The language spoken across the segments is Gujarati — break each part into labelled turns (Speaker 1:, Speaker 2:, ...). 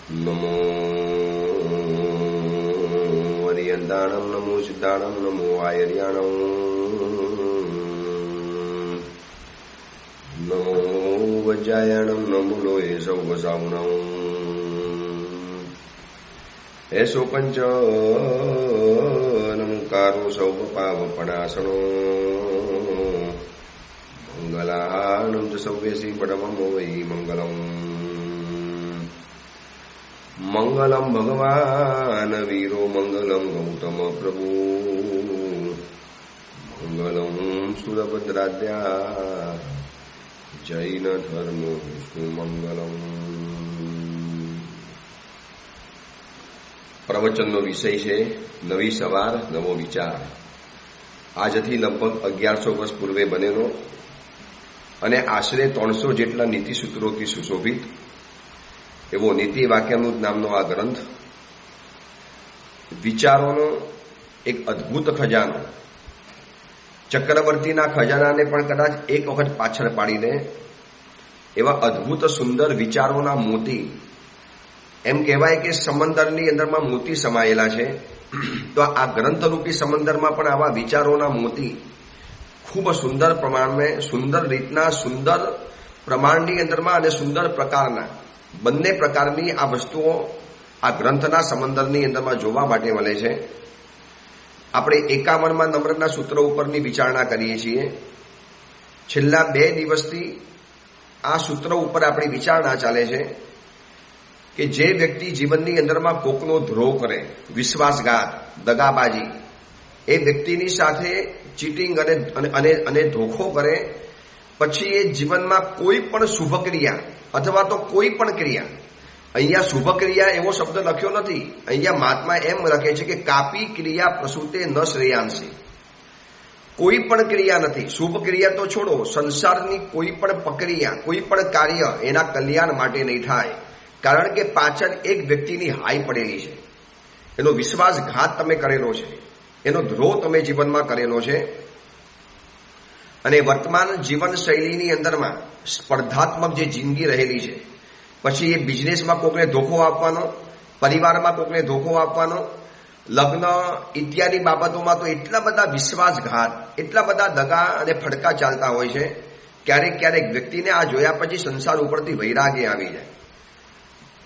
Speaker 1: નમો વરિયંદાણમ, નમો સિદ્ધાણમ, નમો આયર્યાણમ, નમો વજ્જાયણમ, નમો લોહે સૌવસાવનમ, એસો પંચ નમકારો સૌપાવપણાસણો મંગલાનમ ચ સૌવેસી પડમમ વૈ મંગલમ. મંગલમ ભગવાન વીરો, મંગલમ ગૌતમ પ્રભુ, મંગલમ સુરભદ્રાદ્યા જૈન ધર્મ સુમંગલમ. પ્રવચનનો વિષય છે નવી સવાર નવો વિચાર. આજથી લગભગ 1100 વર્ષ પૂર્વે બનેલો અને આશરે 300 જેટલા નીતિસૂત્રોથી સુશોભિત એવો નીતિ વાક્યામૃત નામનો આ ગ્રંથ વિચારોનો એક અદ્ભુત ખજાનો, ચક્રવર્તીના ખજાનાને પણ કદાચ એક વખત પાછળ પાડીને એવા અદ્ભુત સુંદર વિચારોના મોતી, એમ કહેવાય કે સમંદરની અંદરમાં મોતી સમાયેલા છે. તો આ ગ્રંથરૂપી સમંદરમાં પણ આવા વિચારોના મોતી ખૂબ સુંદર પ્રમાણમાં, સુંદર રીતના, સુંદર પ્રમાણની અંદરમાં અને સુંદર પ્રકારના બંને પ્રકારની આ વસ્તુઓ આ ગ્રંથના સમંદરની અંદરમાં જોવા માટે મળે છે. આપણે 51મા નંબરના સૂત્ર ઉપરની વિચારણા કરીએ છીએ. છેલ્લા 2 દિવસથી આ સૂત્ર ઉપર આપણી વિચારણા ચાલે છે કે જે વ્યક્તિ જીવનની અંદરમાં કોકનો દ્રોહ કરે, વિશ્વાસઘાત, દગાબાજી, એ વ્યક્તિની સાથે ચીટિંગ અને ધોખો કરે, પછી એ જીવનમાં કોઈ પણ શુભ ક્રિયા અથવા તો કોઈ પણ ક્રિયા, અહીંયા શુભ ક્રિયા એવો શબ્દ લખ્યો નથી, અહીંયા મહાત્મા એમ લખે છે કે કાપી ક્રિયા પ્રસૂતે ન શ્રેયાંસી. કોઈ પણ ક્રિયા નથી, શુભ ક્રિયા તો છોડો, સંસારની કોઈ પણ પ્રક્રિયા, કોઈ પણ કાર્ય એના કલ્યાણ માટે નહીં થાય. કારણ કે પાછળ એક વ્યક્તિની હાય પડેલી છે, એનો વિશ્વાસઘાત તમે કરેલો છે, એનો દ્રોહ તમે જીવનમાં કરેલો છે. અને વર્તમાન જીવનશૈલીની અંદરમાં સ્પર્ધાત્મક જે જિંદગી રહેલી છે, પછી એ બિઝનેસમાં કોકને ધોખો આપવાનો, પરિવારમાં કોકને ધોખો આપવાનો, લગ્ન ઇત્યાદિ બાબતોમાં તો એટલા બધા વિશ્વાસઘાત, એટલા બધા દગા અને ફડકા ચાલતા હોય છે. ક્યારેક ક્યારેક વ્યક્તિને આ જોયા પછી સંસાર ઉપરથી વૈરાગ્ય આવી જાય.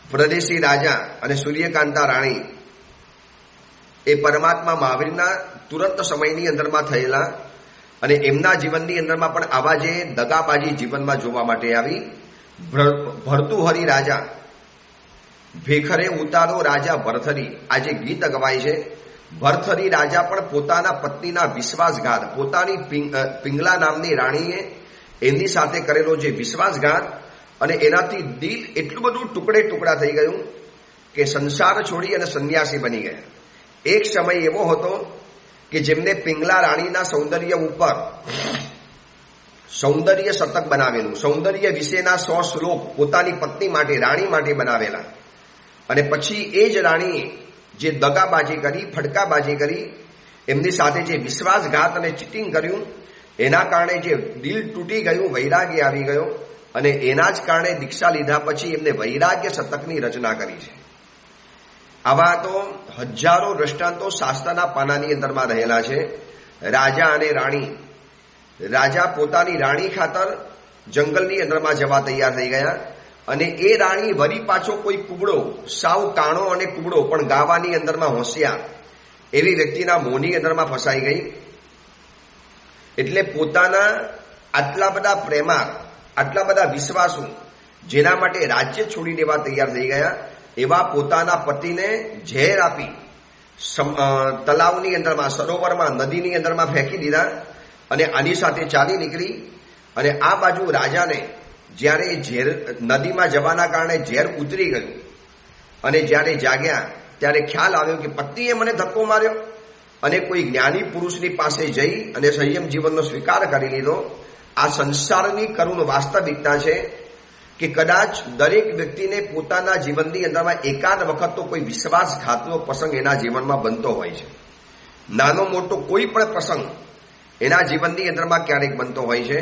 Speaker 1: પ્રદેશી રાજા અને સૂર્યકાંતા રાણી એ પરમાત્મા મહાવીરના તુરંત સમયની અંદરમાં થયેલા અને એમના જીવનની અંદરમાં પણ આવા જે દગાબાજી જીવનમાં જોવા માટે આવી. ભર્તુહરી રાજા, ભેખરે ઉતારો રાજા ભરથરી, આ જે ગીત ગવાય છે, ભરથરી રાજા પણ પોતાના પત્નીના વિશ્વાસઘાત, પોતાની પિંગલા નામની રાણીએ એમની સાથે કરેલો જે વિશ્વાસઘાત, અને એનાથી દિલ એટલું બધું ટુકડે ટુકડા થઈ ગયું કે સંસાર છોડી અને સંન્યાસી બની ગયા. એક સમય એવો હતો કે જેમને પિંગલા રાણીના સૌંદર્ય ઉપર સૌંદર્ય શતક બનાવેલું, સૌંદર્ય વિશેના 100 શ્લોક પોતાની પત્ની માટે, રાણી માટે બનાવેલા. અને પછી એ જ રાણીએ જે દગાબાજી કરી, ફડકાબાજી કરી, એમની સાથે જે વિશ્વાસઘાત અને ચીટિંગ કર્યું, એના કારણે જે દિલ તૂટી ગયું, વૈરાગ્ય આવી ગયો, અને એના જ કારણે દીક્ષા લીધા પછી એમને વૈરાગ્ય શતકની રચના કરી છે. આવા તો હજારો દ્રષ્ટાંતો શાસ્ત્રના પાનાની અંદરમાં રહેલા છે. રાજા અને રાણી, રાજા પોતાની રાણી ખાતર જંગલની અંદરમાં જવા તૈયાર થઈ ગયા, અને એ રાણી વરી પાછો કોઈ કુબડો, સાવ કાણો અને કુબડો પણ ગાવાની અંદરમાં હોશિયાર એવી વ્યક્તિના મોહની અંદરમાં ફસાઈ ગઈ. એટલે પોતાના આટલા બધા પ્રેમાળ, આટલા બધા વિશ્વાસુ, જેના માટે રાજ્ય છોડી દેવા તૈયાર થઈ ગયા, એવા પોતાના પતિને ઝેર આપી તલાવની અંદરમાં, સરોવરમાં, નદીની અંદરમાં ફેંકી દીધા અને આની સાથે ચાલી નીકળી. અને આ બાજુ રાજાને જ્યારે ઝેર નદીમાં જવાના કારણે ઝેર ઉતરી ગયું અને જ્યારે જાગ્યા ત્યારે ખ્યાલ આવ્યો કે પત્નીએ મને ધક્કો માર્યો, અને કોઈ જ્ઞાની પુરુષની પાસે જઈ અને સંયમ જીવનનો સ્વીકાર કરી લીધો. આ સંસારની કરુણ વાસ્તવિકતા છે કે કદાચ દરેક વ્યક્તિને પોતાના જીવનની અંદરમાં એકાદ વખત તો કોઈ વિશ્વાસઘાતનો પ્રસંગ એના જીવનમાં બનતો હોય છે. નાનો મોટો કોઈ પણ પ્રસંગ એના જીવનની અંદરમાં ક્યારેક બનતો હોય છે.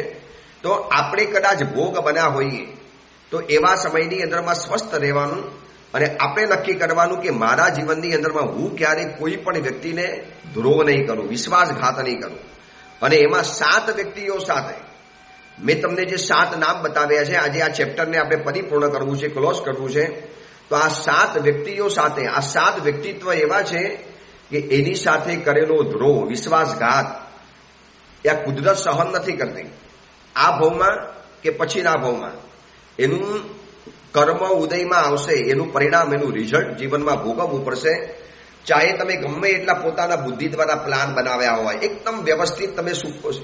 Speaker 1: તો આપણે કદાચ ભોગ બન્યા હોઈએ તો એવા સમયની અંદરમાં સ્વસ્થ રહેવાનું અને આપણે નક્કી કરવાનું કે મારા જીવનની અંદરમાં હું ક્યારેય કોઈ પણ વ્યક્તિને દ્રોહ નહીં કરું, વિશ્વાસઘાત નહીં કરું. અને એમાં 7 વ્યક્તિઓ સાથે મેં તમને જે 7 નામ બતાવ્યા છે, આજે આ ચેપ્ટરને આપણે પરિપૂર્ણ કરવું છે, ક્લોઝ કરવું છે. તો આ 7 વ્યક્તિઓ સાથે, આ 7 વ્યક્તિત્વ એવા છે કે એની સાથે કરેલો દ્રોહ, વિશ્વાસઘાત એ આ કુદરત સહન નથી કરતી. આ ભાવમાં કે પછીના ભાવમાં એનું કર્મ ઉદયમાં આવશે, એનું પરિણામ, એનું રિઝલ્ટ જીવનમાં ભોગવવું પડશે. ચાહે તમે ગમે એટલા પોતાના બુદ્ધિ દ્વારા પ્લાન બનાવ્યા હોય, એકદમ વ્યવસ્થિત,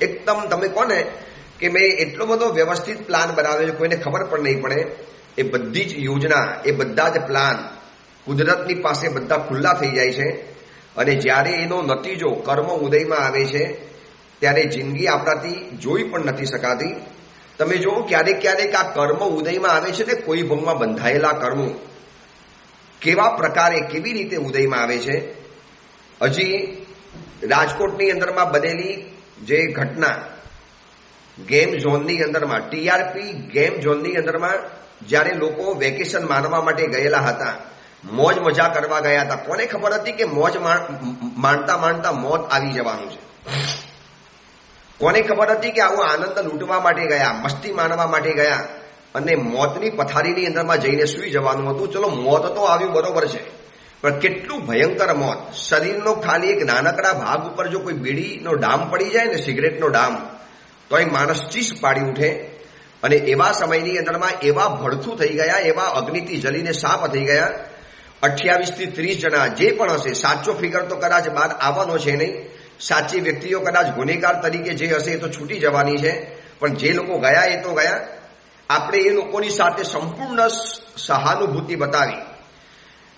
Speaker 1: એકદમ તમે કોને કે મેં એટલો બધો વ્યવસ્થિત પ્લાન બનાવ્યો છે, કોઈને ખબર પણ નહીં પડે. એ બધી જ યોજના, એ બધા જ પ્લાન કુદરતની પાસે બધા ખુલ્લા થઈ જાય છે. અને જ્યારે એનો નતીજો કર્મ ઉદયમાં આવે છે ત્યારે જિંદગી આપણાથી જોઈ પણ નથી શકાતી. તમે જુઓ, ક્યારેક ક્યારેક આ કર્મ ઉદયમાં આવે છે ને, કોઈ ભોગમાં બંધાયેલા કર્મો કેવા પ્રકારે, કેવી રીતે ઉદયમાં આવે છે. હજી રાજકોટની અંદરમાં બનેલી જે ઘટના, ગેમ ઝોનની અંદરમાં, ટીઆરપી ગેમ ઝોનની અંદરમાં જ્યારે લોકો વેકેશન માણવા માટે ગયેલા હતા, મોજ મજા કરવા ગયા હતા, કોને ખબર હતી કે મોજ માણતા માણતા મોત આવી જવાનું છે? કોને ખબર હતી કે આવો આનંદ લૂંટવા માટે ગયા, મસ્તી માણવા માટે ગયા અને મોતની પથારીની અંદરમાં જઈને સૂઈ જવાનું હતું? ચલો, મોત તો આવ્યું, બરોબર છે, પણ કેટલું ભયંકર મોત! શરીરનો ખાલી એક નાનકડા ભાગ ઉપર જો કોઈ બીડીનો ડામ પડી જાય ને, સિગરેટનો ડામ, તો એ માણસ ચીસ પાડી ઉઠે. અને એવા સમયની અંદરમાં એવા ભડથું થઈ ગયા, એવા અગ્નિથી જલીને સાપ થઈ ગયા. 28 થી 30 જણા જે પણ હશે, સાચો ફિગર તો કદાચ બહાર આવવાનો છે નહીં, સાચી વ્યક્તિઓ કદાચ ગુનેગાર તરીકે જે હશે એ તો છૂટી જવાની છે, પણ જે લોકો ગયા એ તો ગયા. આપણે એ લોકોની સાથે સંપૂર્ણ સહાનુભૂતિ બતાવી,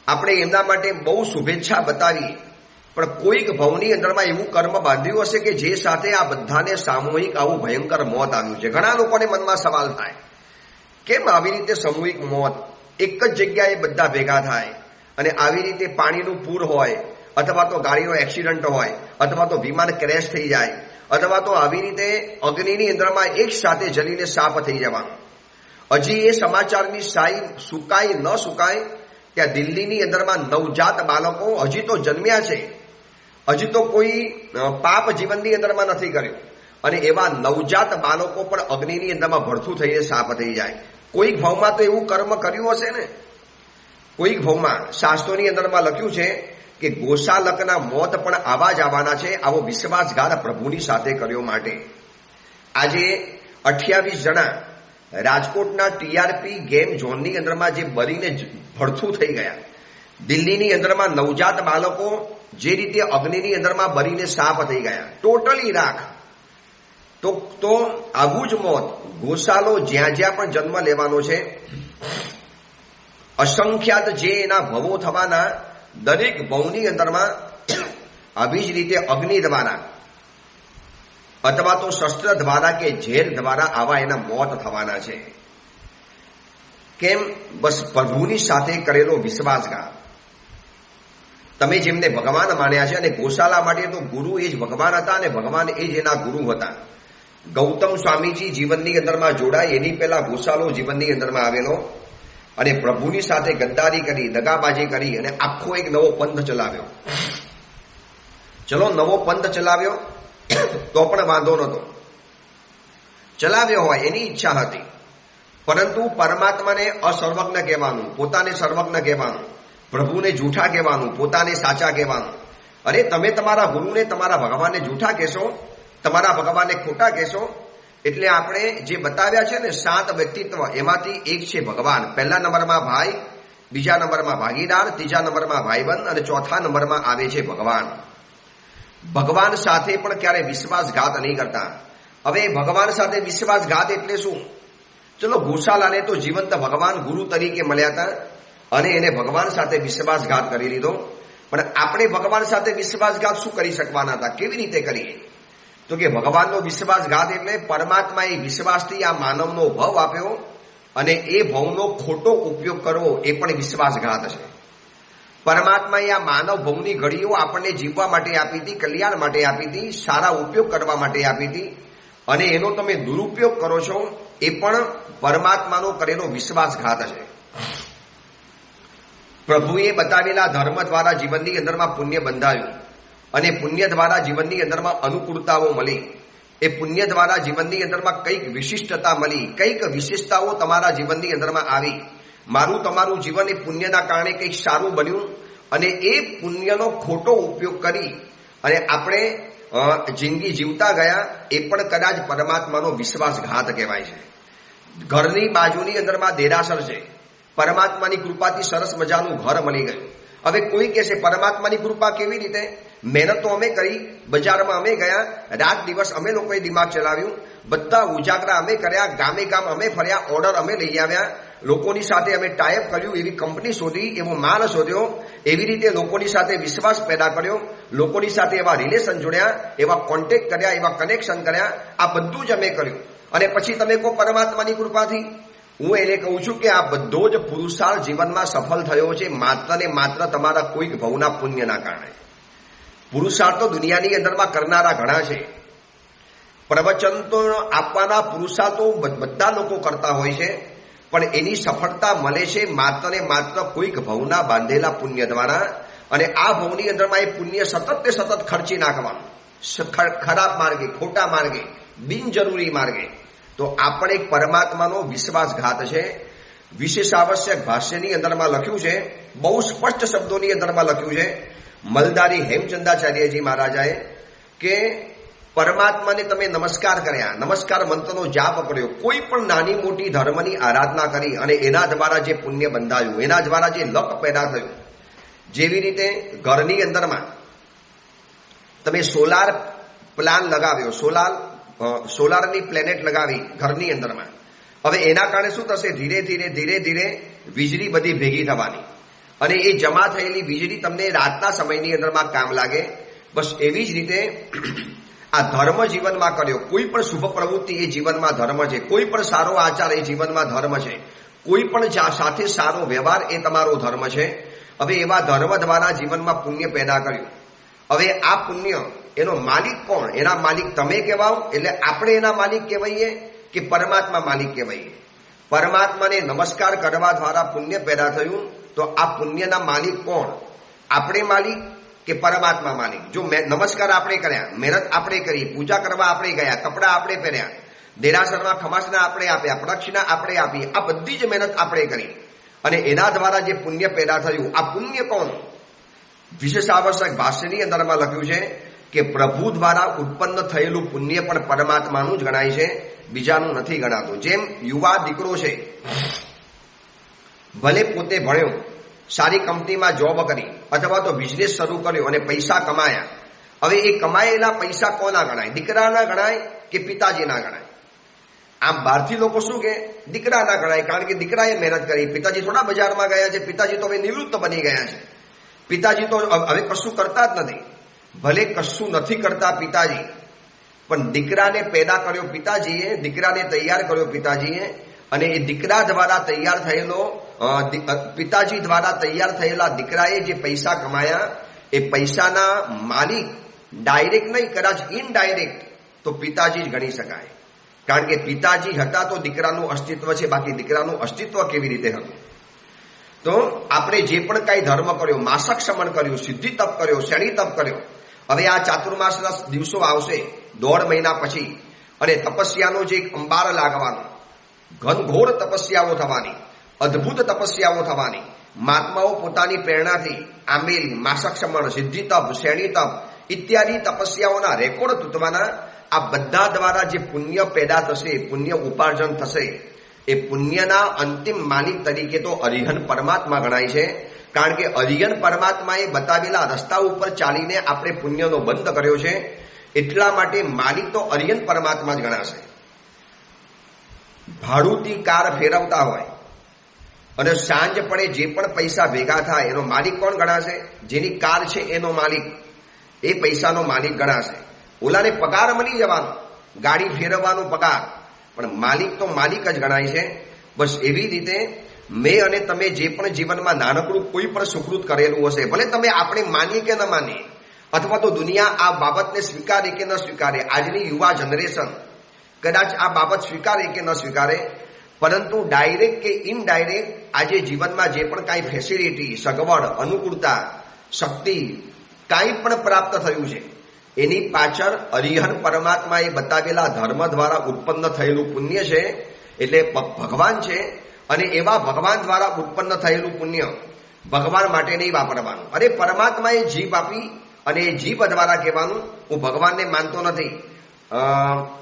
Speaker 1: આપણે એમના માટે બહુ શુભેચ્છા બતાવી, પણ કોઈક ભવની અંદરમાં એવું કર્મ બાંધ્યું હશે કે જે સાથે આ બધાને સામૂહિક આવું ભયંકર મોત આવ્યું છે. ઘણા લોકોને મનમાં સવાલ થાય, કેમ આવી રીતે સામૂહિક મોત? એક જ જગ્યાએ બધા ભેગા થાય અને આવી રીતે પાણીનું પૂર હોય, અથવા તો ગાડીનો એક્સિડન્ટ હોય, અથવા તો વિમાન ક્રેશ થઈ જાય, અથવા તો આવી રીતે અગ્નિની અંદરમાં એક સાથે જલીને સાફ થઈ જવાનું. હજી એ સમાચારની શાહી સુકાય ન સુકાય ત્યાં દિલ્હીની અંદરમાં નવજાત બાળકો હજી તો જન્મ્યા છે, હજી તો કોઈ પાપ જીવનની અંદરમાં નથી કર્યું, અને એવા નવજાત બાળકો પણ અગ્નિની અંદરમાં ભડથું થઈને સાફ થઈ જાય. કોઈક ભાવમાં તો એવું કર્મ કર્યું હશે ને, કોઈક ભાવમાં. શાસ્ત્રોની અંદરમાં લખ્યું છે કે ગોશાલકના મોત પણ આવા જ આવવાના છે, આવો વિશ્વાસઘાત પ્રભુની સાથે કર્યો માટે. આજે 28 જણા રાજકોટના ટીઆરપી ગેમ ઝોનની અંદરમાં જે બળીને ભડથું થઈ ગયા, દિલ્હીની અંદરમાં નવજાત બાળકો જે રીતે અગ્નિની અંદરમાં બળીને સાફ થઈ ગયા, ટોટલી રાખ. તો આવું જ મોત ગોશાલો જ્યાં જ્યાં પણ જન્મ લેવાનો છે, અસંખ્યાત જે એના ભવો થવાના, દરેક ભવની અંદરમાં આવી જ રીતે અગ્નિ દ્વારા અથવા તો શસ્ત્ર દ્વારા કે ઝેર દ્વારા આવા એના મોત થવાના છે. કેમ? બસ પ્રભુની સાથે કરેલો વિશ્વાસઘાત. તમે જેમને ભગવાન માન્યા છે, અને ગોશાલા માટે તો ગુરુ એ જ ભગવાન હતા અને ભગવાન એ જ એના ગુરુ હતા. ગૌતમ સ્વામીજી જીવનની અંદરમાં જોડાય એની પહેલા ગોશાલો જીવનની અંદરમાં આવેલો, અને પ્રભુની સાથે ગદ્દારી કરી, દગાબાજી કરી અને આખો એક નવો પંથ ચલાવ્યો. ચલો, નવો પંથ ચલાવ્યો તો પણ વાંધો નહોતો, ચલાવ્યો હોય, એની ઈચ્છા હતી, પરંતુ પરમાત્માને અસર્વજ્ઞ કહેવાનું, પોતાને સર્વજ્ઞ કહેવાનું, પ્રભુને જૂઠા કહેવાનું, પોતાને સાચા કહેવાનું. અરે, તમે તમારા ગુરુને, તમારા ભગવાનને જૂઠા કહેશો, તમારા ભગવાનને ખોટા કહેશો. એટલે આપણે જે બતાવ્યા છે ને 7 વ્યક્તિત્વ, એમાંથી એક છે ભગવાન. પહેલા નંબરમાં ભાઈ, બીજા નંબરમાં ભાગીદાર, ત્રીજા નંબરમાં ભાઈબંધ અને ચોથા નંબરમાં આવે છે ભગવાન. ભગવાન સાથે પણ ક્યારે વિશ્વાસઘાત નહીં કરતા. હવે ભગવાન સાથે વિશ્વાસઘાત એટલે શું? ચલો, ગોશાલાને તો જીવંત ભગવાન ગુરુ તરીકે મળ્યા હતા અને એને ભગવાન સાથે વિશ્વાસઘાત કરી લીધો, પણ આપણે ભગવાન સાથે વિશ્વાસઘાત શું કરી શકવાના હતા? કેવી રીતે કરીએ? તો કે ભગવાનનો વિશ્વાસઘાત એટલે પરમાત્માએ વિશ્વાસથી આ માનવનો ભવ આપ્યો અને એ ભવનો ખોટો ઉપયોગ કરવો એ પણ વિશ્વાસઘાત છે. પરમાત્માએ આ માનવ ભવની ઘડીઓ આપણને જીવવા માટે આપી હતી, કલ્યાણ માટે આપી હતી, સારા ઉપયોગ કરવા માટે આપી હતી, અને એનો તમે દુરુપયોગ કરો છો એ પણ પરમાત્માનો કરેલો વિશ્વાસઘાત છે. પ્રભુએ બતાવેલા ધર્મ દ્વારા જીવનની અંદરમાં પુણ્ય બંધાયું અને પુણ્ય દ્વારા જીવનની અંદરમાં અનુકૂળતાઓ મળી. એ પુણ્ય દ્વારા જીવનની અંદરમાં કંઈક વિશિષ્ટતા મળી, કંઈક વિશેષતાઓ તમારા જીવનની અંદરમાં આવી. મારું તમારું જીવન એ પુણ્યના કારણે કંઈક સારું બન્યું અને એ પુણ્યનો ખોટો ઉપયોગ કરી અને આપણે જિંદગી જીવતા ગયા. એ પણ કદાચ પરમાત્માનો વિશ્વાસઘાત કહેવાય છે. ઘરની બાજુની અંદરમાં દેરાસર છે, પરમાત્માની કૃપાથી સરસ મજાનું ઘર મળી ગયું. હવે કોઈ કહેશે પરમાત્માની કૃપા કેવી રીતે? મહેનત તો અમે કરી, બજારમાં અમે ગયા, રાત દિવસ અમે લોકોએ દિમાગ ચલાવ્યું, બધા ઉજાગરા અમે કર્યા, ગામે ગામ અમે ફર્યા, ઓર્ડર અમે લઈ આવ્યા, લોકોની સાથે અમે ટાઈપ કર્યું, એવી કંપની શોધી, એવો માલ શોધ્યો, એવી રીતે લોકોની સાથે વિશ્વાસ પેદા કર્યો, લોકોની સાથે એવા રિલેશન જોડ્યા, એવા કોન્ટેક્ટ કર્યા, એવા કનેક્શન કર્યા. આ બધું જ અમે કર્યું. અને પછી તમે કહો પરમાત્માની કૃપાથી. હું એને કહું છું કે આ બધો જ પુરુષાર્થ જીવનમાં સફળ થયો છે માત્ર ને માત્ર તમારા કોઈક ભવના પુણ્યના કારણે. પુરુષાર્થ તો દુનિયાની અંદરમાં કરનારા ઘણા છે. પ્રવચન તો આપવાના પુરુષાર્થો બધા લોકો કરતા હોય છે, પણ એની સફળતા મળે છે માત્ર ને માત્ર કોઈક ભવના બાંધેલા પુણ્ય દ્વારા. અને આ ભવની અંદરમાં એ પુણ્ય સતત ને સતત ખર્ચી નાખવાનું, ખરાબ માર્ગે, ખોટા માર્ગે, બિનજરૂરી માર્ગે. તો આપણે એક પરમાત્માનો વિશ્વાસઘાત છે. વિશેષ આવશ્યક ભાષ્યની અંદરમાં લખ્યું છે, બહુ સ્પષ્ટ શબ્દોની અંદરમાં લખ્યું છે મલદારી હેમચંદાચાર્યજી મહારાજાએ કે પરમાત્માને તમે નમસ્કાર કર્યા, નમસ્કાર મંત્રનો જાપ કર્યો, કોઈ પણ નાની મોટી ધર્મની આરાધના કરી અને એના દ્વારા જે પુણ્ય બંધાયું, એના દ્વારા જે લક પેદા થયું. જેવી રીતે ઘરની અંદરમાં તમે સોલાર પ્લાન લગાવ્યો, સોલારની પ્લેનેટ લગાવી ઘરની અંદરમાં. હવે એના કારણે શું થશે? ધીરે ધીરે ધીરે ધીરે વીજળી બધી ભેગી થવાની અને એ જમા થયેલી વીજળી તમને રાતના સમયની અંદરમાં કામ લાગે. બસ એવી જ રીતે આ ધર્મ જીવનમાં કર્યો. કોઈ પણ શુભ પ્રવૃત્તિ એ જીવનમાં ધર્મ છે, કોઈ પણ સારો આચાર એ જીવનમાં ધર્મ છે, કોઈ પણ સાથે સારો વ્યવહાર એ તમારો ધર્મ છે. હવે એવા ધર્મ દ્વારા જીવનમાં પુણ્ય પેદા કર્યું. હવે આ પુણ્ય એનો માલિક કોણ? એના માલિક તમે કહેવાઓ, એટલે આપણે એના માલિક કહેવાઈએ કે પરમાત્મા માલિક કહેવાઈએ? પરમાત્માને નમસ્કાર કરવા દ્વારા પુણ્ય પેદા થયું. તો આ પુણ્યના માલિક કોણ? આપણે માલિક કે પરમાત્મા માલિક? જો નમસ્કાર આપણે કર્યા, મહેનત આપણે કરી, પૂજા કરવા આપણે ગયા, કપડાં આપણે પહેર્યા, દેરાસરમાં ખમાસના આપણે આપ્યા, પ્રદક્ષિણા આપણે આપી, આ બધી જ મહેનત આપણે કરી અને એના દ્વારા જે પુણ્ય પેદા થયું, આ પુણ્ય કોણ? વિશેષ આવશ્યક ભાષ્યની અંદરમાં લખ્યું છે કે પ્રભુ દ્વારા ઉત્પન્ન થયેલું પુણ્ય પણ પરમાત્માનું જ ગણાય છે, બીજાનું નથી ગણાતું. જેમ યુવા દીકરો છે, ભલે પોતે ભણ્યો, સારી કંપનીમાં જોબ કરી અથવા તો બિઝનેસ શરૂ કર્યો અને પૈસા કમાયા. હવે એ કમાયેલા પૈસા કોના ગણાય? દીકરાના ગણાય કે પિતાજીના ગણાય? આમ બહારથી લોકો શું કે દીકરાના ગણાય, કારણ કે દીકરાએ મહેનત કરી. પિતાજી થોડા બજારમાં ગયા છે, પિતાજી તો હવે નિવૃત્ત બની ગયા છે, પિતાજી તો હવે કશું કરતા જ નથી. ભલે કશું નથી કરતા પિતાજી, પણ દીકરાને પેદા કર્યો પિતાજીએ, દીકરાને તૈયાર કર્યો પિતાજીએ, અને એ દીકરા દ્વારા તૈયાર થયેલો, પિતાજી દ્વારા તૈયાર થયેલા દીકરાએ જે પૈસા કમાયા, એ પૈસાના માલિક ડાયરેક્ટ નહીં, કદાચ ઇનડાયરેક્ટ તો પિતાજી જ ગણી શકાય. કારણ કે પિતાજી હતા તો દીકરાનું અસ્તિત્વ છે, બાકી દીકરાનું અસ્તિત્વ કેવી રીતે હતું? તો આપણે જે પણ કાંઈ ધર્મ કર્યો, માસક સમન કર્યું, સિદ્ધિ તપ કર્યો, શેણી તપ કર્યો, હવે આ ચાતુર્માસના દિવસો આવશે 1.5 મહિના પછી અને તપસ્યાનો જે એક અંબાર લાગવાનો, ઘનઘોર તપસ્યાઓ થવાની, અદ્ભુત તપસ્યાઓ થવાની. મહાત્માઓ પોતાની પ્રેરણાથી આંબેલી, માસક સમણ, સિદ્ધિ તપ, શેણી તપ ઇત્યાદિ તપસ્યાઓના રેકોર્ડ તૂટવાના. આ બધા દ્વારા જે પુણ્ય પેદા થશે, પુણ્ય ઉપાર્જન થશે, એ પુણ્યના અંતિમ માલિક તરીકે તો અરિહન પરમાત્મા ગણાય છે. કારણ કે અરિહન પરમાત્માએ બતાવેલા રસ્તા ઉપર ચાલીને આપણે પુણ્યનો બંધ કર્યો છે, એટલા માટે માલિક તો અરિહન પરમાત્મા જ ગણાશે. ભાડુતી કાર ફેરવતા હોય અને સાંજ પડે જે પણ પૈસા ભેગા થાય, એનો માલિક કોણ ગણાશે? જેની કાર છે એનો માલિક, એ પૈસાનો માલિક ગણાશે. ઓલાને પગાર મળી જવાનો, ગાડી ફેરવવાનો પગાર, પણ માલિક તો માલિક જ ગણાય છે. બસ એવી રીતે મેં અને તમે જે પણ જીવનમાં નાનકડું કોઈ પણ સુકૃત કરેલું હશે, ભલે તમે આપણે માનીએ કે ન માનીએ, અથવા તો દુનિયા આ બાબતને સ્વીકારે કે ન સ્વીકારે, આજની યુવા જનરેશન કદાચ આ બાબત સ્વીકારે કે ન સ્વીકારે, પરંતુ ડાયરેક્ટ કે ઇનડાયરેક્ટ આજે જીવનમાં જે પણ કાંઈ ફેસિલિટી, સગવડ, અનુકૂળતા, શક્તિ કાંઈ પણ પ્રાપ્ત થયું છે એની પાછળ હરિહર પરમાત્માએ બતાવેલા ધર્મ દ્વારા ઉત્પન્ન થયેલું પુણ્ય છે. એટલે ભગવાન છે અને એવા ભગવાન દ્વારા ઉત્પન્ન થયેલું પુણ્ય ભગવાન માટે નહીં વાપરવાનું. અરે પરમાત્માએ જીભ આપી અને એ જીભ દ્વારા કહેવાનું હું ભગવાનને માનતો નથી,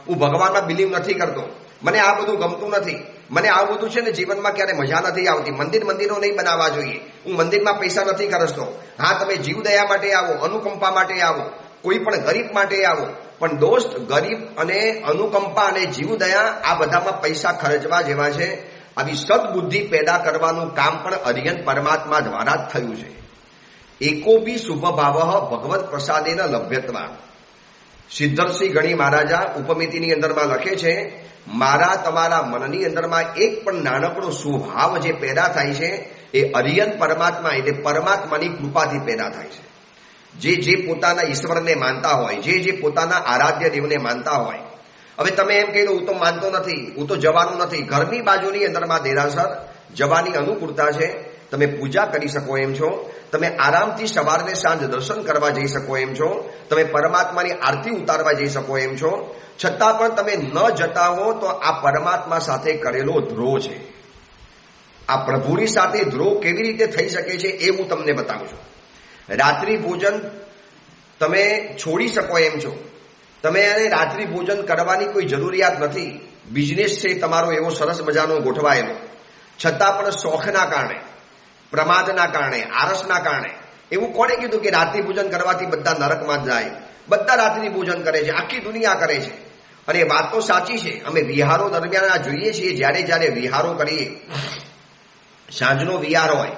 Speaker 1: હું ભગવાનમાં બિલીવ નથી કરતો, મને આ બધું ગમતું નથી, મને આ બધું છે ને જીવનમાં ક્યારે મજા નથી આવતી, મંદિરો નહીં બનાવવા જોઈએ, હું મંદિરમાં પૈસા નથી ખર્ચતો. હા, તમે જીવદયા માટે આવો, અનુકંપા માટે આવો, કોઈ પણ ગરીબ માટે આવો, પણ દોસ્ત ગરીબ અને અનુકંપા અને જીવદયા આ બધામાં પૈસા ખર્ચવા જેવા છે. આવી સદબુદ્ધિ પેદા કરવાનું કામ પણ હરિહર પરમાત્મા દ્વારા જ થયું છે. એકો બી શુભ ભાવ ભગવત પ્રસાદેન લભ્યત્વા. સિદ્ધર્ષિ ગણી મહારાજા ઉપમિતિની અંદરમાં લખે છે, મારા તમારા મનની અંદરમાં એક પણ નાનકડો સ્વભાવ જે પેદા થાય છે એ હરિહર પરમાત્મા એટલે પરમાત્માની કૃપાથી પેદા થાય છે. જે પોતાના ઈશ્વરને માનતા હોય, જે પોતાના આરાધ્ય દેવને માનતા હોય. હવે તમે એમ કહી દો હું તો માનતો નથી, હું તો જવાનું નથી. ઘરની બાજુની અંદરમાં દેરાસર જવાની અનુકૂળતા છે, તમે પૂજા કરી શકો એમ છો, તમે આરામથી સવારને સાંજ દર્શન કરવા જઈ શકો એમ છો, તમે પરમાત્માની આરતી ઉતારવા જઈ શકો એમ છો. છતાં પણ તમે ન જતા હો તો આ પરમાત્મા સાથે કરેલો ધ્રોહ છે. આ પ્રભુની સાથે ધ્રોહ કેવી રીતે થઈ શકે છે એ હું તમને બતાવું છું. રાત્રિ ભોજન તમે છોડી શકો એમ છો, તમે એને રાત્રિ ભોજન કરવાની કોઈ જરૂરિયાત નથી. બિઝનેસ છે તમારો એવો સરસ મજાનો ગોઠવાયેલો, છતાં પણ શોખના કારણે, પ્રમાદના કારણે, આરસના કારણે એવું કોણે કીધું કે રાત્રિ ભોજન કરવાથી બધા નરકમાં જાય? બધા રાત્રિ ભોજન કરે છે, આખી દુનિયા કરે છે. અને વાત તો સાચી છે. અમે વિહારો દરમિયાન આ જોઈએ છીએ, જ્યારે વિહારો કરીએ, સાંજનો વિહાર હોય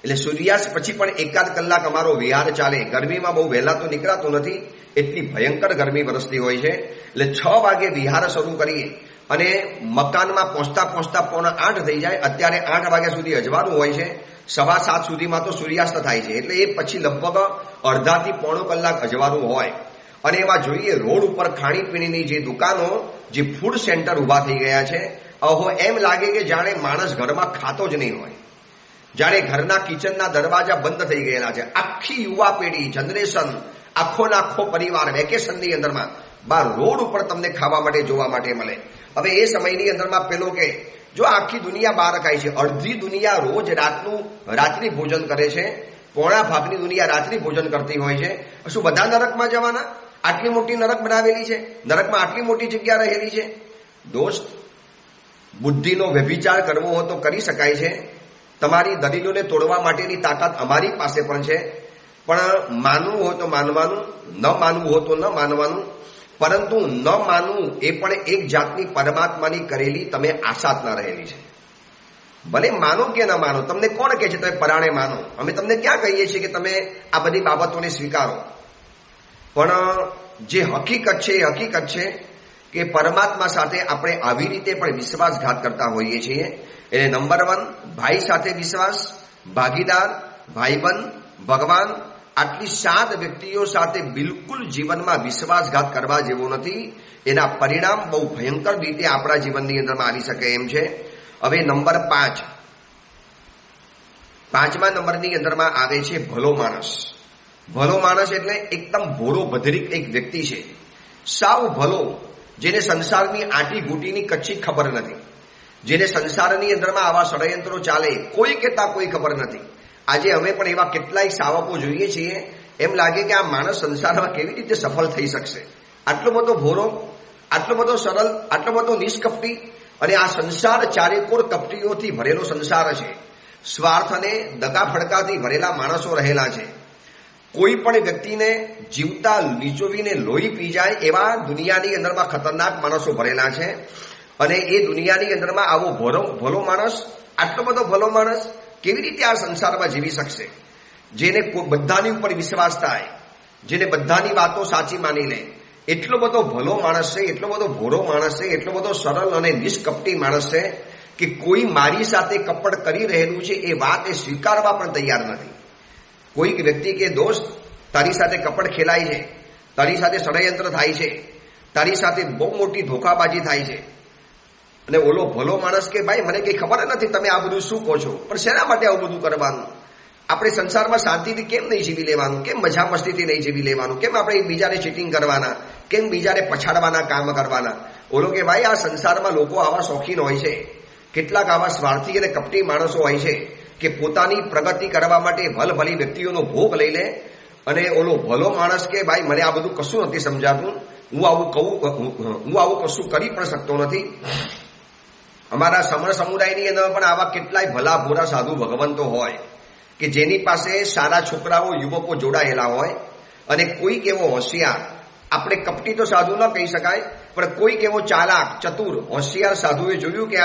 Speaker 1: એટલે સૂર્યાસ્ત પછી પણ એકાદ કલાક અમારો વિહાર ચાલે. ગરમીમાં બહુ વહેલા તો નીકળાતું નથી, એટલી ભયંકર ગરમી વરસતી હોય છે. એટલે 6 વાગે વિહાર શરૂ કરીએ અને મકાનમાં પહોંચતા 7:45 થઈ જાય. અત્યારે 8 વાગ્યા સુધી અજવાળું હોય છે, 7:15 સુધીમાં તો સૂર્યાસ્ત થાય છે. એટલે એ પછી લગભગ અડધાથી પોણો કલાક અજવાળું હોય. અને એમાં જોઈએ રોડ ઉપર ખાણીપીણીની જે દુકાનો, જે ફૂડ સેન્ટર ઊભા થઈ ગયા છે, અહો એમ લાગે કે જાણે માણસ ઘરમાં ખાતો જ નહીં હોય, જાણે ઘરના કિચનના દરવાજા બંધ થઈ ગયેલા છે. આખી યુવા પેઢી, જનરેશન, આખો પરિવાર વેકેશનની અંદરમાં બાર રોડ ઉપર તમને ખાવા માટે જોવા માટે મળે. હવે એ સમયની અંદરમાં પેલો કે જો આખી દુનિયા બહાર ખાય છે, અડધી દુનિયા રોજ રાત્રિ ભોજન કરે છે, પોણા ભાગની દુનિયા રાત્રિ ભોજન કરતી હોય છે. શું બધા નરકમાં જવાના? આટલી મોટી નરક બનાવેલી છે, નરકમાં આટલી મોટી જગ્યા રહેલી છે. દોસ્ત, બુદ્ધિનો વ્યભિચાર કરવો હોય તો કરી શકાય છે. તમારી દલીલોને તોડવા માટેની તાકાત અમારી પાસે પણ છે. પણ માનવું હોય તો માનવાનું, ન માનવું હોય તો ન માનવાનું. પરંતુ ન માનવું એ પણ એક જાતની પરમાત્માની કરેલી તમે આશા જ ના રહેલી છે. ભલે માનો કે ન માનો, તમને કોણ કહે છે તમે પરાણે માનો? અમે તમને ક્યાં કહીએ છીએ કે તમે આ બધી બાબતોને સ્વીકારો? પણ જે હકીકત છે એ હકીકત છે કે પરમાત્મા સાથે આપણે આવી રીતે પણ વિશ્વાસઘાત કરતા હોઈએ છીએ. એટલે નંબર 1 ભાઈ સાથે વિશ્વાસ, ભાગીદાર, ભાઈબંધ, ભગવાન, આટલી 7 વ્યક્તિઓ સાથે બિલકુલ જીવનમાં વિશ્વાસઘાત કરવા જેવો નથી. એના પરિણામ બહુ ભયંકર રીતે આપણા જીવનની અંદરમાં આવી શકે એમ છે. હવે નંબર 5, 5મા નંબરની અંદરમાં આવે છે ભલો માણસ. ભલો માણસ એટલે એકદમ ભોળો ભદ્રિક એક વ્યક્તિ છે, સાવ ભલો, જેને સંસારની આટી ઘૂંટીની કચ્છી ખબર નથી, જેને સંસારની અંદરમાં આવા ષડયંત્રો ચાલે કોઈ કહેતા કોઈ ખબર નથી. આજે અમે પણ એવા કેટલાય સાવકો જોઈએ છીએ, એમ લાગે કે આ માણસ સંસારમાં કેવી રીતે સફળ થઈ શકશે? આટલો બધો ભોળો, આટલો બધો સરળ, આટલો બધો નિષ્કપટી. અને આ સંસાર ચારેકોર કપટીઓથી ભરેલો સંસાર છે. સ્વાર્થ અને દગા ફડકાથી ભરેલા માણસો રહેલા છે. કોઈ પણ વ્યક્તિને જીવતા નીચોવીને લોહી પી જાય એવા દુનિયાની અંદરમાં ખતરનાક માણસો ભરેલા છે. અને એ દુનિયાની અંદરમાં આવો ભલો માણસ, આટલો બધો ભલો માણસ કેવી રીતે આ સંસારમાં જીવી શકશે? જેને બધાની ઉપર વિશ્વાસ થાય, જેને બધાની વાતો સાચી માની લે, એટલો બધો ભલો માણસ છે, એટલો બધો ભોળો માણસ છે, એટલો બધો સરળ અને નિષ્કપટી માણસ છે કે કોઈ મારી સાથે કપટ કરી રહેલું છે એ વાત એ સ્વીકારવા પણ તૈયાર નથી. કોઈક વ્યક્તિ કે દોસ્ત તારી સાથે કપટ ખેલાય છે, તારી સાથે ષડયંત્ર થાય છે, તારી સાથે બહુ મોટી ધોખાબાજી થાય છે, અને ઓલો ભલો માણસ કે ભાઈ મને કઈ ખબર નથી તમે આ બધું શું કહો છો, પણ શેના માટે આવું બધું કરવાનું? આપણે સંસારમાં શાંતિથી કેમ નહીં જીવી લેવાનું? કેમ મજા મસ્તીથી નહીં જીવી લેવાનું? કેમ આપણે બીજાને ચીટિંગ કરવાના? કેમ બીજાને પછાડવાના કામ કરવાના? ઓલો કે ભાઈ આ સંસારમાં લોકો આવા શોખીન હોય છે, કેટલાક આવા સ્વાર્થી અને કપટી માણસો હોય છે કે પોતાની પ્રગતિ કરવા માટે ભલભલી વ્યક્તિઓનો ભોગ લઈ લે. અને ઓલો ભલો માણસ કે ભાઈ મને આ બધું કશું નથી સમજાતું, હું આવું કશું કરી પણ શકતો નથી. અમારા સમણ સમુદાયની અંદર પણ આવા કેટલાય ભલા ભોરા સાધુ ભગવંતો હોય કે જેની પાસે સારા છોકરાઓ યુવકો જોડાયેલા હોય, અને કોઈક એવો હોશિયાર, આપણે કપટી તો સાધુ ન કહી શકાય, પણ કોઈક એવો ચાલાક ચતુર હોશિયાર સાધુએ જોયું કે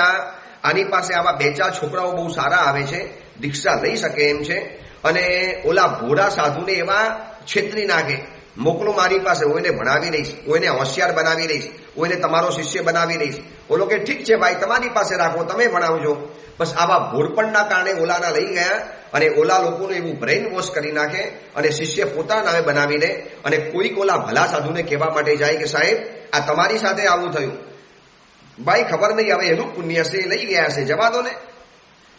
Speaker 1: આની પાસે આવા બે ચાર છોકરાઓ બહુ સારા આવે છે, દીક્ષા લઈ શકે એમ છે, અને ઓલા ભોળા સાધુને એવા છેતરી નાખે, મોકલો મારી પાસે, હું એને ભણાવી દઈશ, હું એને હોશિયાર બનાવી દઈશ, હું એને તમારો શિષ્ય બનાવી દઈશ. ઓલો કે ઠીક છે ભાઈ, તમારી પાસે રાખો, તમે ભણાવજો. બસ આવા ભોળપણના કારણે ઓલાના લઈ ગયા, અને ઓલા લોકોનું એવું બ્રેઇન વોશ કરી નાખે, અને શિષ્ય પોતાના નામે બનાવી દે. અને કોઈક ઓલા ભલા સાધુને કહેવા માટે જાય કે સાહેબ આ તમારી સાથે આવું થયું, ભાઈ ખબર નહીં હવે એનું પુણ્ય છે, લઈ ગયા છે, જવા દો ને.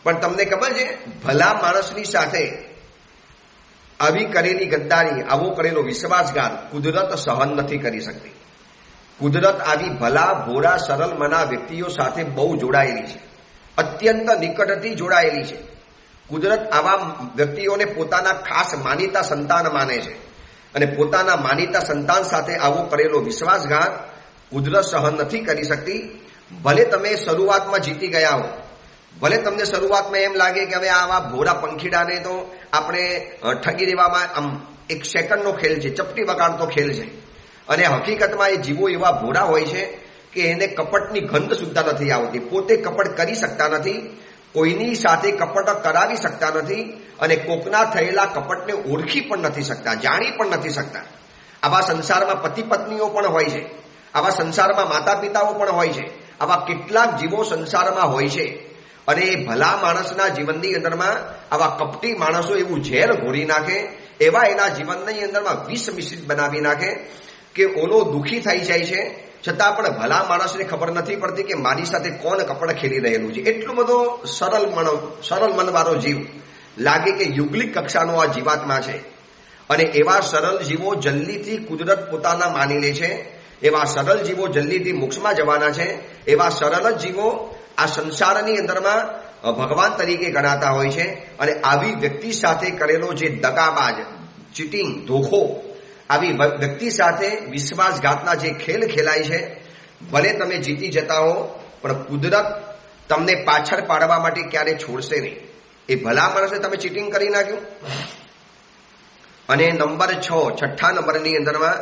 Speaker 1: પણ તમને ખબર છે ભલા માણસની સાથે આવી કરેલી ગદ્દારી, આવો કરેલો વિશ્વાસઘાત કુદરત સહન નથી કરી શકતી. કુદરત આવી ભલા ભોળા સરળ મના વ્યક્તિઓ સાથે બહુ જોડાયેલી છે, અત્યંત નિકટથી જોડાયેલી છે. કુદરત આવા વ્યક્તિઓને પોતાના ખાસ માનીતા સંતાન માને છે, અને પોતાના માનીતા સંતાન સાથે આવો કરેલો વિશ્વાસઘાત કુદરત સહન નથી કરી શકતી. ભલે તમે શરૂઆતમાં જીતી ગયા હો, ભલે તમને શરૂઆતમાં એમ લાગે કે હવે આવા ભોળા પંખીડાને તો આપણે ઠગી દેવામાં આમ એક સેકન્ડનો ખેલ છે, ચપટી વગાડતો ખેલ છે. અને હકીકતમાં એ જીવો એવા ભોળા હોય છે કે એને કપટની ગંધ સુદ્ધા નથી આવતી, પોતે કપટ કરી શકતા નથી, કોઈની સાથે કપટ કરાવી શકતા નથી, અને કોકના થયેલા કપટને ઓળખી પણ નથી શકતા, જાણી પણ નથી શકતા. આવા સંસારમાં પતિ પત્નીઓ પણ હોય છે, આવા સંસારમાં માતા પિતાઓ પણ હોય છે, આવા કેટલાક જીવો સંસારમાં હોય છે. અને એ ભલા માણસના જીવનની અંદરમાં આવા કપટી માણસો એવું ઝેર ઘોરી નાખે, એવા એના જીવનની અંદરમાં વિષ મિશ્રિત બનાવી નાખે કે ઓલો દુઃખી થઈ જાય છે, છતાં પણ ભલા માણસને ખબર નથી પડતી કે મારી સાથે કોણ કપડ ખેલી રહેલું છે. એટલું બધો સરળ મનવાળો જીવ લાગે કે યુગલિક કક્ષાનો આ જીવાત્મા છે. અને એવા સરળ જીવો જલ્દીથી કુદરત પોતાના માની લે છે, એવા સરળ જીવો જલ્દીથી મોક્ષમાં જવાના છે. એવા સરળ જીવો આ સંસારની અંદરમાં ભગવાન તરીકે ગણાતા હોય છે. અને આવી વ્યક્તિ સાથે કરેલો જે દગાબાજ, ચીટિંગ, ધોખો, આવી વ્યક્તિ સાથે વિશ્વાસઘાતના જે ખેલ ખેલાય છે, ભલે તમે જીતી જતા હો પણ કુદરત તમને પાછળ પાડવા માટે ક્યારે છોડશે નહીં. એ ભલા માણસે તમે ચીટિંગ કરી નાખ્યું. અને નંબર 6, છઠ્ઠા નંબરની અંદરમાં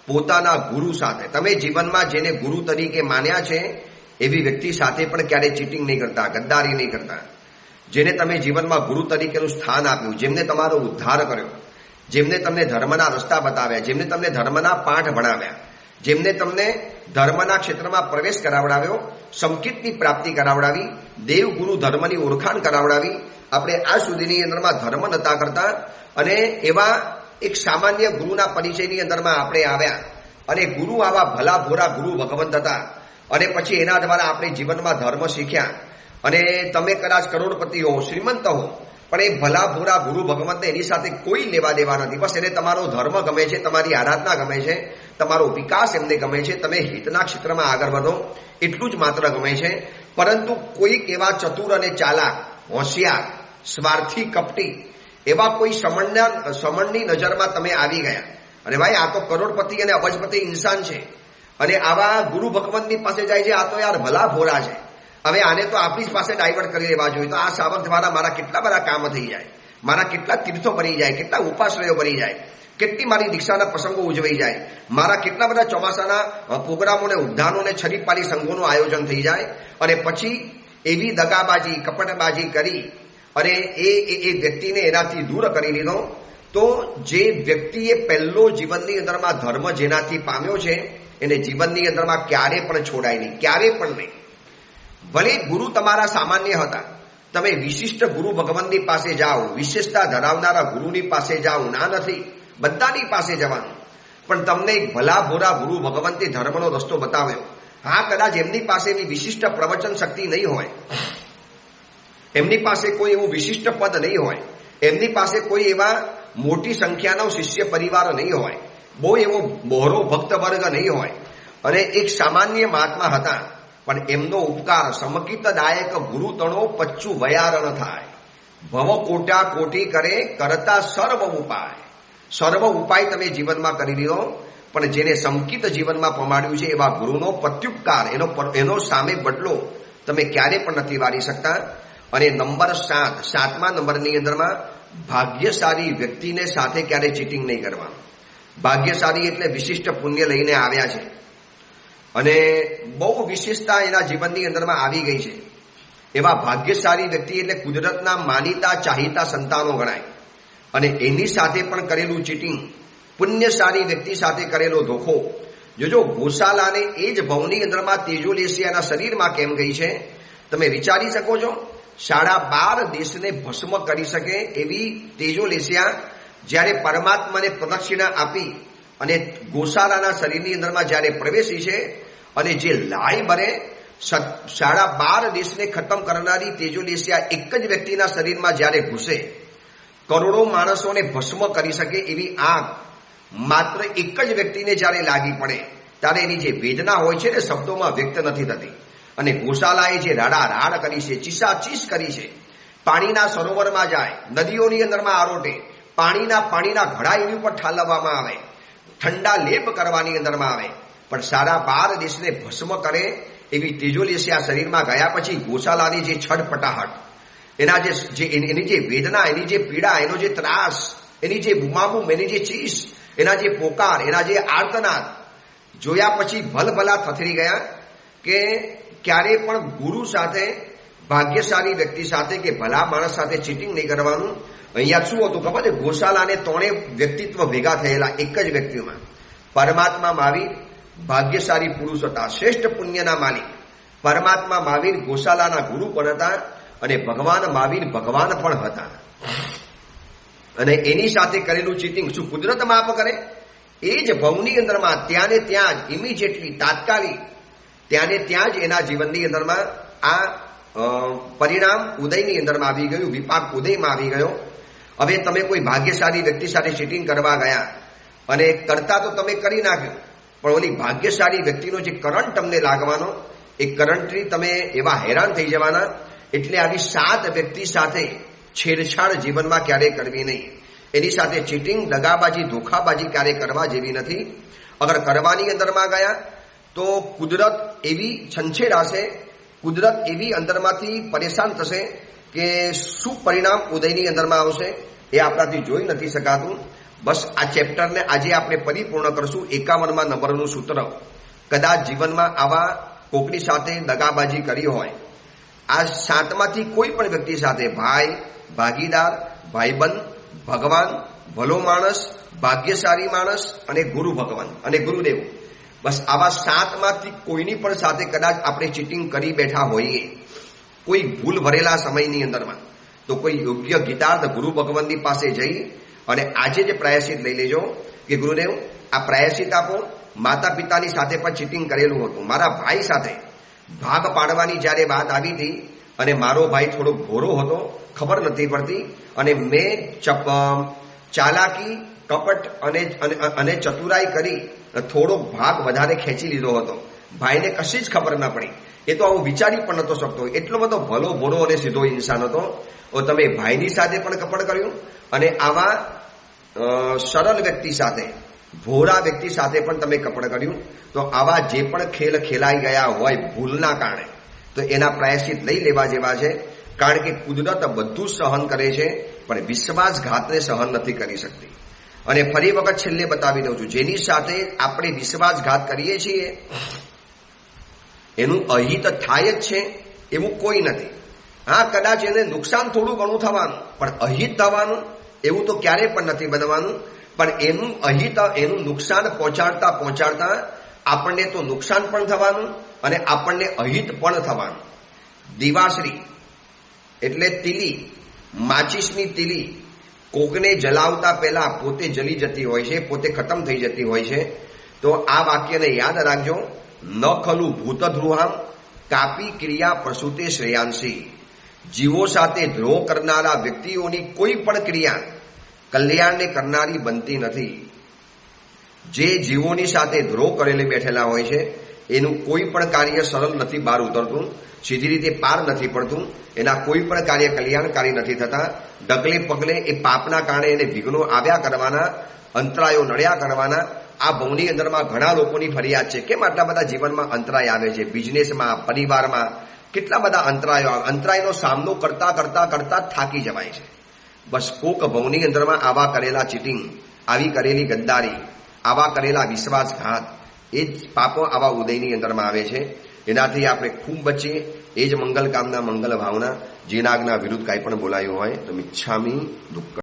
Speaker 1: પોતાના ગુરુ સાથે, તમે જીવનમાં જેને ગુરુ તરીકે માન્યા છે એવી વ્યક્તિ સાથે પણ ક્યારેય ચીટિંગ નહીં કરતા, ગદ્દારી નહીં કરતા. જેને તમે જીવનમાં ગુરુ તરીકેનું સ્થાન આપ્યું, જેમને તમારો ઉદ્ધાર કર્યો, જેમને તમને ધર્મના રસ્તા બતાવ્યા, જેમને તમને ધર્મના પાઠ ભણાવ્યા, જેમને તમને ધર્મના ક્ષેત્રમાં પ્રવેશ કરાવડાવ્યો, સંકિતની પ્રાપ્તિ કરાવડાવી, દેવ ગુરુ ધર્મની ઓળખાણ કરાવડાવી. આપણે આ સુધીની અંદરમાં ધર્મ નતા કરતા, અને એવા એક સામાન્ય ગુરુના પરિચયની અંદરમાં આપણે આવ્યા. અને ગુરુ આવા ભલા ભોરા ગુરુ ભગવંત હતા, અને પછી એના દ્વારા આપણે જીવનમાં ધર્મ શીખ્યા. અને તમે કદાચ કરોડપતિ હો, શ્રીમંત હો, પણ એ ભલા ભોરા ગુરુ ભગવંતને એની સાથે કોઈ લેવા દેવા નથી. બસ એને તમારો ધર્મ ગમે છે, તમારી આરાધના ગમે છે, તમારો વિકાસ એમને ગમે છે, તમે હિતના ક્ષેત્રમાં આગળ વધો એટલું જ માત્ર ગમે છે. પરંતુ કોઈક એવા ચતુર અને ચાલાક, હોશિયાર, સ્વાર્થી, કપટી એવા કોઈ સમણની નજરમાં તમે આવી ગયા, અને ભાઈ આ તો કરોડપતિ અને અબજપતિ ઇન્સાન છે, અને આવા ગુરુ ભગવંતની પાસે જાય છે, આ તો યાર ભલા ભોરા છે, હવે આને તો આપણી જ પાસે ડાયવર્ટ કરી લેવા જોઈએ, તો આ સાવક દ્વારા મારા કેટલા બધા કામ થઈ જાય, મારા કેટલા તીર્થો બની જાય, કેટલા ઉપાશ્રયો બની જાય, કેટલી મારી દીક્ષાના પ્રસંગો ઉજવાઈ જાય, મારા કેટલા બધા ચોમાસાના પ્રોગ્રામોને, ઉદ્યાનોને, છરીપાલી સંઘોનું આયોજન થઈ જાય. અને પછી એવી દગાબાજી, કપટબાજી કરી અને એ વ્યક્તિને એનાથી દૂર કરી લીધો. તો જે વ્યક્તિએ પહેલો જીવનની અંદરમાં ધર્મ જેનાથી પામ્યો છે એને જીવનની અંદરમાં ક્યારે પણ છોડાય નહીં, ક્યારે પણ નહીં. ભલે ગુરુ તમારા સામાન્ય હતા, તમે વિશિષ્ટ ગુરુ ભગવંતની પાસે જાઓ, વિશેષતા ધરાવનારા ગુરુની પાસે જાઓ, ના નથી, બધાની પાસે જવાનું. પણ તમને એક ભલા ભોરા ગુરુ ભગવંતે ધર્મનો રસ્તો બતાવ્યો. હા, કદાચ એમની પાસે એવી વિશિષ્ટ પ્રવચન શક્તિ નહીં હોય, એમની પાસે કોઈ એવું વિશિષ્ટ પદ નહીં હોય, એમની પાસે કોઈ એવા મોટી સંખ્યાનો શિષ્ય પરિવાર નહીં હોય, બહુ એવો બહોળો ભક્ત વર્ગ નહીં હોય, અને એક સામાન્ય મહાત્મા હતા, પણ એમનો ઉપકાર સમકિતદાયક ગુરુ તણો પચ્ચું વયારણ થાય, ભવ કોટા કોટી કરે કરતા સર્વ ઉપાય તમે જીવનમાં કરી લીધો, પણ જેને સમકિત જીવનમાં પમાડ્યું છે એવા ગુરુનો પ્રત્યુપકાર, એનો સામે બદલો તમે ક્યારે પણ નથી વાળી શકતા. અને નંબર 7મા નંબરની અંદરમાં ભાગ્યશાળી વ્યક્તિને સાથે ક્યારે ચીટિંગ નહીં કરવાનું. ભાગ્યશાળી એટલે વિશિષ્ટ પુણ્ય લઈને આવ્યા છે અને બહુ વિશેષતા એના જીવનની અંદરમાં આવી ગઈ છે, એવા ભાગ્યશાળી વ્યક્તિ એટલે કુદરતના માનીતા ચાહીતા સંતાનો ગણાય. અને એની સાથે પણ કરેલું ચીટિંગ, પુણ્યશાળી વ્યક્તિ સાથે કરેલો ધોખો. જો ગોશાલાને એ જ ભવની અંદરમાં તેજોલેશિયાના શરીરમાં કેમ ગઈ છે તમે વિચારી શકો છો? 12.5 દેશને ભસ્મ કરી શકે એવી તેજોલેશિયા જ્યારે પરમાત્માને પ્રદક્ષિણા આપી અને ગોશાલાના શરીરની અંદરમાં જ્યારે પ્રવેશી છે, અને જે લાઈ બને 12.5 દેશને ખતમ કરનારી તેજોલેશિયા એક જ વ્યક્તિના શરીરમાં જ્યારે ઘૂસે, કરોડો માણસોને ભસ્મ કરી શકે એવી આગ માત્ર એક જ વ્યક્તિને જ્યારે લાગી પડે ત્યારે એની જે વેદના હોય છે ને શબ્દોમાં વ્યક્ત નથી થતી. અને ગોશાલાએ જે રાડારાડ કરી છે, ચીસાચીસ કરી છે, પાણીના સરોવરમાં જાય, નદીઓની અંદરમાં આરોટે, પાણીના ઘડા એની ઉપર ઠાલવવામાં આવે, ઠંડા લેપ કરવાની અંદરમાં આવે, પણ 12.5 દેશને ભસ્મ કરે એવી તેજોલેશિયા શરીરમાં ગયા પછી ગોશાલાની જે છડપટાહટ, એની જે વેદના, એની જે પીડા, એનો જે ત્રાસ, એની જે બુમાબુમ, એની જે ચીસ, એના જે પોકાર, એના જે આર્તનાદ જોયા પછી ભલભલા થથરી ગયા કે ક્યારે પણ ગુરુ સાથે, ભાગ્યશાળી વ્યક્તિ સાથે કે ભલા માણસ સાથે ચીટિંગ નહીં કરવાનું. અહીંયા શું હતું ખબર છે? ગોશાલાને 3 વ્યક્તિત્વ ભેગા થયેલા એક જ વ્યક્તિમાં. પરમાત્મા મહાવીર ભાગ્યશાળી પુરુષ હતા, શ્રેષ્ઠ પુણ્યના માલિક. પરમાત્મા મહાવીર ગોશાલાના ગુરુ પણ હતા અને ભગવાન મહાવીર ભગવાન પણ હતા. અને એની સાથે કરેલું ચીટિંગ શું કુદરત માફ કરે? એ જ ભવની અંદરમાં ત્યાં ને ત્યાં જ ઇમિડિયેટલી, તાત્કાલિક ત્યાં ને ત્યાં જ એના જીવનની અંદરમાં આ પરિણામ ઉદયની અંદરમાં આવી ગયું, વિપાક ઉદયમાં આવી ગયો. હવે તમે કોઈ ભાગ્યશાળી વ્યક્તિ સાથે ચીટિંગ કરવા ગયા અને કરતા તો તમે કરી નાખ્યું, પણ ઓલી ભાગ્યશાળી વ્યક્તિનો જે કરંટ તમને લાગવાનો, એ કરંટથી તમે એવા હેરાન થઈ જવાના. એટલે આવી 7 વ્યક્તિ સાથે છેડછાડ જીવનમાં ક્યારેય કરવી નહીં. એની સાથે ચીટિંગ, દગાબાજી, ધોખાબાજી ક્યારેય કરવા જેવી નથી. અગર કરવાની અંદરમાં ગયા તો કુદરત એવી છંછેડાશે, કુદરત એવી અંદરમાંથી પરેશાન થશે કે શું પરિણામ ઉદયની અંદરમાં આવશે એ આપણાથી જોઈ નથી શકાતું. બસ આ ચેપ્ટરને આજે આપણે પરિપૂર્ણ કરશું. 51મા નંબરનું સૂત્ર. કદાચ જીવનમાં આવા કોકની સાથે દગાબાજી કરી હોય, આ 7માંથી કોઈ પણ વ્યક્તિ સાથે, ભાઈ, ભાગીદાર, ભાઈબંધ, ભગવાન, ભલો માણસ, ભાગ્યશાળી માણસ અને ગુરુ ભગવાન અને ગુરુદેવ, બસ આવા 7માંથી કોઈની પણ સાથે કદાચ આપણે ચીટિંગ કરી બેઠા હોઈએ કોઈ ભૂલ ભરેલા સમયની અંદરમાં, તો કોઈ યોગ્ય ગીતાર્થ ગુરુ ભગવાનની પાસે જઈ અને આજે જે પ્રાયશ્ચિત લઈ લેજો કે ગુરુદેવ આ પ્રાયશ્ચિત આપો. માતા પિતાની સાથે પણ ચીટિંગ કરેલું હતું. મારા ભાઈ સાથે ભાગ પાડવાની જ્યારે વાત આવી હતી અને મારો ભાઈ થોડો ભોળો હતો, ખબર નથી પડતી, અને મેં ચાલાકી, કપટ અને ચતુરાઈ કરી થોડો ભાગ વધારે ખેંચી લીધો હતો. ભાઈને કશી જ ખબર ના પડી. એ તો આવું વિચારી પણ નતો શકતો. એટલો બધો ભલો ભોળો અને સીધો ઇન્સાન હતો. તમે ભાઈની સાથે પણ કપટ કર્યું અને આવા સરળ વ્યક્તિ સાથે, ભોળા વ્યક્તિ સાથે પણ તમે કપટ કર્યું. તો આવા જે પણ ખેલ ખેલાઈ ગયા હોય ભૂલના કારણે, તો એના પ્રાયશ્ચિત લઈ લેવા જેવા છે. કારણ કે કુદરત બધું સહન કરે છે, પણ વિશ્વાસઘાતને સહન નથી કરી શકતી. અને ફરી વખત છેલ્લે બતાવી દઉં છું, જેની સાથે આપણે વિશ્વાસઘાત કરીએ છીએ એનું અહિત થાય જ છે એવું કોઈ નથી. હા, કદાચ એને નુકસાન થોડું ઘણું થવાનું, પણ અહિત થવાનું એવું તો ક્યારેય પણ નથી બનવાનું. પણ એનું અહિત, એનું નુકસાન પહોંચાડતા આપણને તો નુકસાન પણ થવાનું અને આપણને અહિત પણ થવાનું. દિવાશ્રી એટલે તીલી, માચીસની તીલી કોકને જલાવતા પહેલા પોતે જલી જતી હોય છે, પોતે ખતમ થઈ જતી હોય છે. તો આ વાક્યને યાદ રાખજો. ન ખલુ ભૂતદ્રુહામ કાપી ક્રિયા પ્રસૂતે શ્રેયાંસી. જીવો સાથે દ્રોહ કરનારા વ્યક્તિઓની કોઈ પણ ક્રિયા કલ્યાણને કરનારી બનતી નથી. જે જીવોની સાથે દ્રોહ કરેલી બેઠેલા હોય છે એનું કોઈ પણ કાર્ય સરળ નથી બહાર ઉતરતું, સીધી રીતે પાર નથી પડતું, એના કોઈ પણ કાર્ય કલ્યાણકારી નથી થતા. ડગલે પગલે એ પાપના કારણે એને વિઘ્નો આવ્યા કરવાના, અંતરાયો નડ્યા કરવાના. આ ભવની અંદરમાં ઘણા લોકોની ફરિયાદ છે, કેમ આટલા બધા જીવનમાં અંતરાય આવે છે, બિઝનેસમાં, પરિવારમાં કેટલા બધા અંતરાયો આવે. અંતરાયનો સામનો કરતા કરતા કરતા થાકી જવાય છે. બસ કોક ભવની અંદરમાં આવા કરેલા ચીટિંગ, આવી કરેલી ગદ્દારી, આવા કરેલા વિશ્વાસઘાત, એ જ પાપો આવા ઉદયની અંદરમાં આવે છે. એનાથી આપણે ખૂબ બચીએ. એ જ મંગલ કામના, મંગલ ભાવના. જેના આજ્ઞા વિરુદ્ધ કાંઈ પણ બોલાયું હોય તો મિચ્છામી દુક્કડ.